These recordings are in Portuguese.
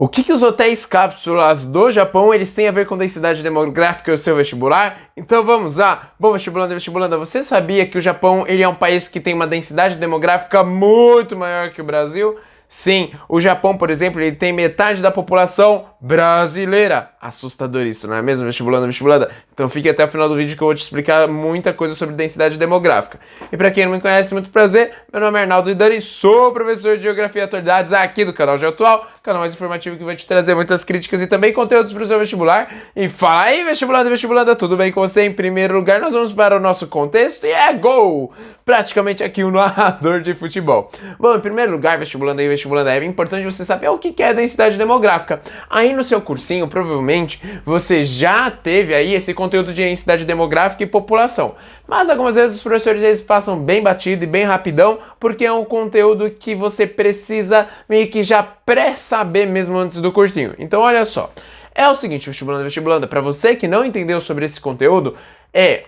O que os hotéis cápsulas do Japão eles têm a ver com densidade demográfica e o seu vestibular? Então vamos lá. Bom, vestibulanda, vestibulanda, você sabia que o Japão ele é um país que tem uma densidade demográfica muito maior que o Brasil? Sim, o Japão, por exemplo, ele tem metade da população brasileira. Assustador isso, não é mesmo, vestibulanda, vestibulanda? Então fique até o final do vídeo que eu vou te explicar muita coisa sobre densidade demográfica. E para quem não me conhece, muito prazer, meu nome é Arnaldo Idani, sou professor de Geografia e Atualidades aqui do canal Geoatual, canal mais informativo que vai te trazer muitas críticas e também conteúdos para o seu vestibular. E fala aí, vestibulanda, vestibulanda, tudo bem com você? Em primeiro lugar, nós vamos para o nosso contexto e é gol! Praticamente aqui um narrador de futebol. Bom, em primeiro lugar, vestibulanda e vestibulanda, é importante você saber o que é densidade demográfica. Aí no seu cursinho, provavelmente, você já teve aí esse conteúdo de densidade demográfica e população. Mas algumas vezes os professores eles passam bem batido e bem rapidão, porque é um conteúdo que você precisa meio que já pré-saber mesmo antes do cursinho. Então olha só, é o seguinte, vestibulanda, vestibulanda, para você que não entendeu sobre esse conteúdo,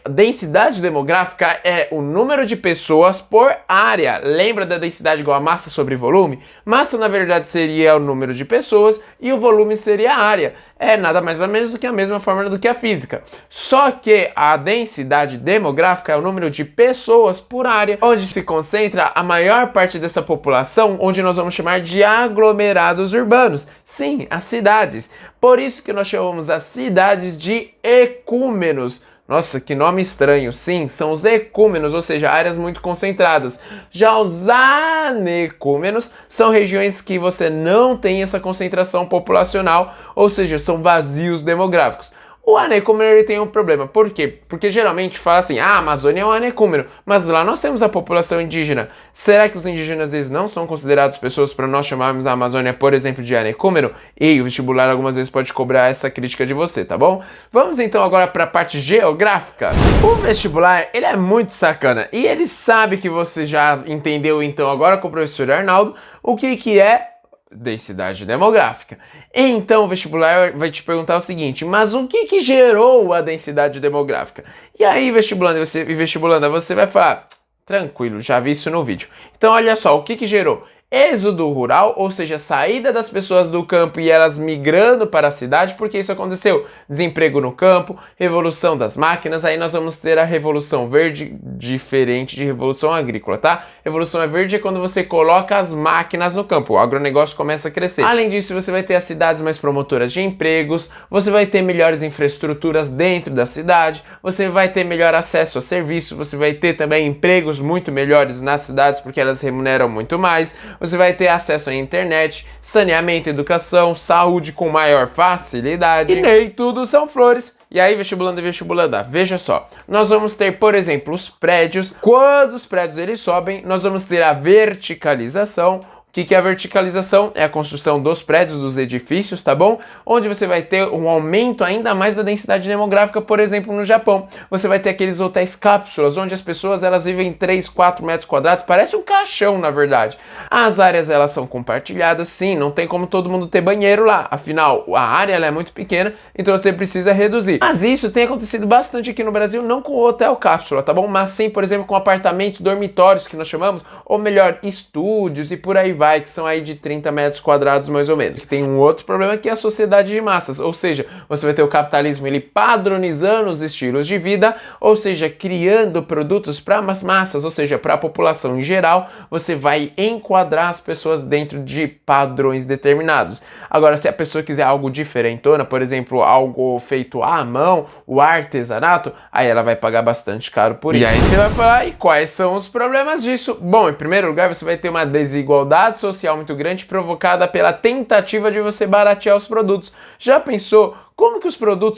densidade demográfica é o número de pessoas por área. Lembra da densidade igual a massa sobre volume? Massa, na verdade, seria o número de pessoas e o volume seria a área. É nada mais ou menos do que a mesma fórmula do que a física. Só que a densidade demográfica é o número de pessoas por área, onde se concentra a maior parte dessa população, onde nós vamos chamar de aglomerados urbanos. Sim, as cidades. Por isso que nós chamamos as cidades de ecúmenos. Nossa, que nome estranho. Sim, são os ecúmenos, ou seja, áreas muito concentradas. Já os anecúmenos são regiões que você não tem essa concentração populacional, ou seja, são vazios demográficos. O anecúmeno ele tem um problema. Por quê? Porque geralmente fala assim, a Amazônia é um anecúmeno, mas lá nós temos a população indígena. Será que os indígenas eles não são considerados pessoas para nós chamarmos a Amazônia, por exemplo, de anecúmeno? E o vestibular algumas vezes pode cobrar essa crítica de você, tá bom? Vamos então agora para a parte geográfica. O vestibular, ele é muito sacana e ele sabe que você já entendeu então agora com o professor Arnaldo o que é densidade demográfica. Então o vestibular vai te perguntar o seguinte, mas o que gerou a densidade demográfica? E aí, vestibulanda, você vai falar, tranquilo, já vi isso no vídeo. Então olha só, o que gerou? Êxodo rural, ou seja, saída das pessoas do campo e elas migrando para a cidade, porque isso aconteceu. Desemprego no campo, revolução das máquinas, aí nós vamos ter a revolução verde, diferente de revolução agrícola, tá? Revolução verde é quando você coloca as máquinas no campo, o agronegócio começa a crescer. Além disso, você vai ter as cidades mais promotoras de empregos, você vai ter melhores infraestruturas dentro da cidade, você vai ter melhor acesso a serviços, você vai ter também empregos muito melhores nas cidades, porque elas remuneram muito mais. Você vai ter acesso à internet, saneamento, educação, saúde com maior facilidade. E nem tudo são flores. E aí, vestibulanda e vestibulanda, veja só. Nós vamos ter, por exemplo, os prédios. Quando os prédios eles sobem, nós vamos ter a verticalização. O que é a verticalização? É a construção dos prédios, dos edifícios, tá bom? Onde você vai ter um aumento ainda mais da densidade demográfica, por exemplo, no Japão. Você vai ter aqueles hotéis cápsulas, onde as pessoas elas vivem em 3, 4 metros quadrados, parece um caixão, na verdade. As áreas elas são compartilhadas, sim, não tem como todo mundo ter banheiro lá. Afinal, a área ela é muito pequena, então você precisa reduzir. Mas isso tem acontecido bastante aqui no Brasil, não com o hotel cápsula, tá bom? Mas sim, por exemplo, com apartamentos, dormitórios, que nós chamamos, ou melhor, estúdios e por aí vai, que são aí de 30 metros quadrados mais ou menos. Tem um outro problema que é a sociedade de massas, ou seja, você vai ter o capitalismo ele padronizando os estilos de vida, ou seja, criando produtos para as massas, ou seja, para a população em geral, você vai enquadrar as pessoas dentro de padrões determinados. Agora, se a pessoa quiser algo diferentona, por exemplo, algo feito à mão, o artesanato, aí ela vai pagar bastante caro por isso. E aí você vai falar, e quais são os problemas disso? Bom, em primeiro lugar, você vai ter uma desigualdade social muito grande provocada pela tentativa de você baratear os produtos. Já pensou como que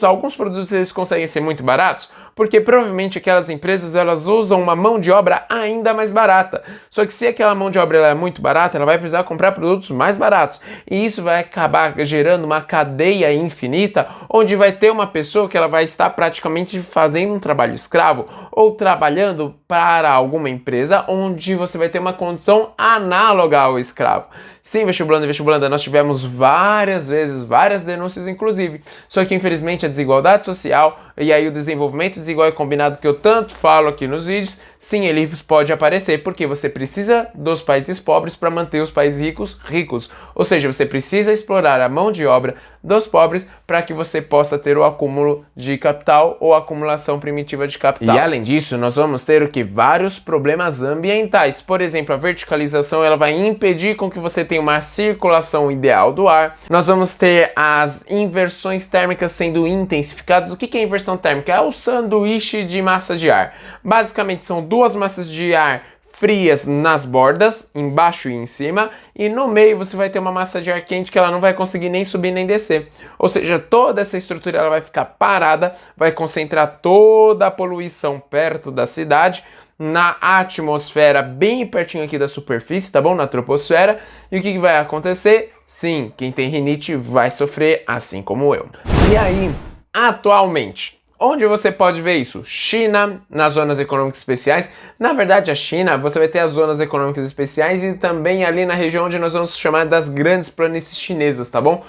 alguns produtos eles conseguem ser muito baratos? Porque provavelmente aquelas empresas elas usam uma mão de obra ainda mais barata. Só que se aquela mão de obra ela é muito barata, ela vai precisar comprar produtos mais baratos. E isso vai acabar gerando uma cadeia infinita, onde vai ter uma pessoa que ela vai estar praticamente fazendo um trabalho escravo ou trabalhando para alguma empresa onde você vai ter uma condição análoga ao escravo. Sim, vestibulanda e vestibulanda, nós tivemos várias vezes, várias denúncias inclusive. Só que infelizmente a desigualdade social e aí o desenvolvimento desigual e combinado que eu tanto falo aqui nos vídeos sim, ele pode aparecer porque você precisa dos países pobres para manter os países ricos ricos. Ou seja, você precisa explorar a mão de obra dos pobres para que você possa ter o acúmulo de capital ou acumulação primitiva de capital. E além disso, nós vamos ter o que? Vários problemas ambientais. Por exemplo, a verticalização ela vai impedir com que você tenha uma circulação ideal do ar. Nós vamos ter as inversões térmicas sendo intensificadas. O que é inversão térmica? É o sanduíche de massa de ar. Basicamente são duas massas de ar frias nas bordas, embaixo e em cima, e no meio você vai ter uma massa de ar quente que ela não vai conseguir nem subir nem descer. Ou seja, toda essa estrutura ela vai ficar parada, vai concentrar toda a poluição perto da cidade, na atmosfera, bem pertinho aqui da superfície, tá bom? Na troposfera. E o que vai acontecer? Sim, quem tem rinite vai sofrer, assim como eu. E aí, atualmente, onde você pode ver isso? China, nas zonas econômicas especiais. Na verdade, a China, você vai ter as zonas econômicas especiais e também ali na região onde nós vamos chamar das grandes planícies chinesas, tá bom?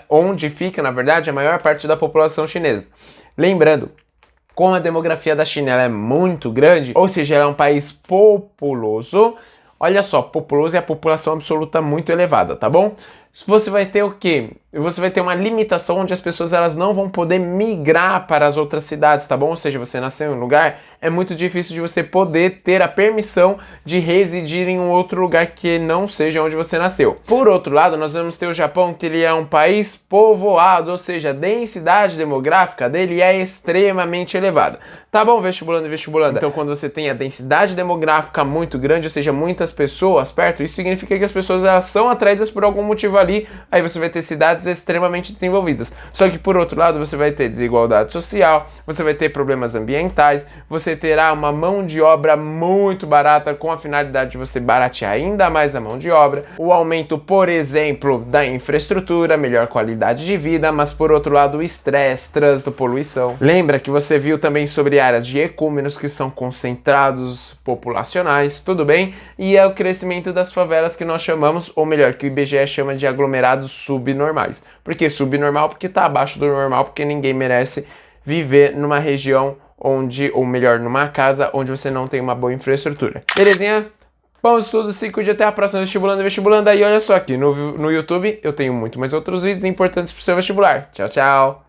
Onde fica, na verdade, a maior parte da população chinesa. Lembrando, como a demografia da China ela é muito grande, ou seja, ela é um país populoso, olha só, populoso e a população absoluta muito elevada, tá bom? Você vai ter o quê? Você vai ter uma limitação onde as pessoas elas não vão poder migrar para as outras cidades, tá bom? Ou seja, você nasceu em um lugar, é muito difícil de você poder ter a permissão de residir em um outro lugar que não seja onde você nasceu. Por outro lado, nós vamos ter o Japão, que ele é um país povoado, ou seja, a densidade demográfica dele é extremamente elevada. Tá bom, vestibulando e vestibulanda? Então, quando você tem a densidade demográfica muito grande, ou seja, muitas pessoas perto, isso significa que as pessoas elas são atraídas por algum motivo ali, aí você vai ter cidades extremamente desenvolvidas. Só que por outro lado, você vai ter desigualdade social, você vai ter problemas ambientais, você terá uma mão de obra muito barata com a finalidade de você baratear ainda mais a mão de obra, o aumento, por exemplo, da infraestrutura, melhor qualidade de vida, mas por outro lado, o estresse, trânsito, poluição. Lembra que você viu também sobre áreas de ecúmenos que são concentrados populacionais, tudo bem? E é o crescimento das favelas que nós chamamos, ou melhor, que o IBGE chama de aglomerados subnormais. Por que subnormal? Porque está abaixo do normal, porque ninguém merece viver numa região onde, ou melhor, numa casa onde você não tem uma boa infraestrutura. Belezinha? Bom estudo, se cuide, até a próxima vestibulando e vestibulanda. E olha só aqui, no YouTube eu tenho muito mais outros vídeos importantes para o seu vestibular. Tchau, tchau!